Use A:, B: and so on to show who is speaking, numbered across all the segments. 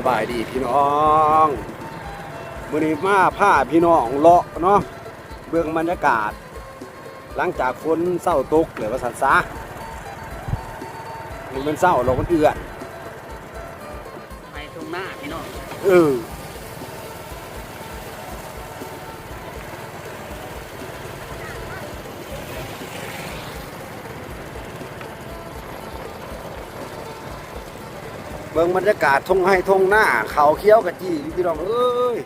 A: บายดีพี่น้องมื้อนี้มาพาพี่น้องเลาะเนาะเบิ่งบรรยากาศหลังจากฝนเศร้าตกเลยว่าซั่นซะมันเศร้าหรอกมันเอื้อน
B: ไปตรงหน้าพี่น้อง
A: เบิ่งบรรยากาศทงให้ทงหน้าเขาเขียวกะจี้พี่น้องเอ้ย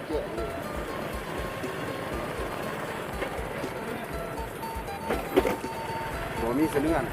A: เจ๊ตัวมีเสนื่อน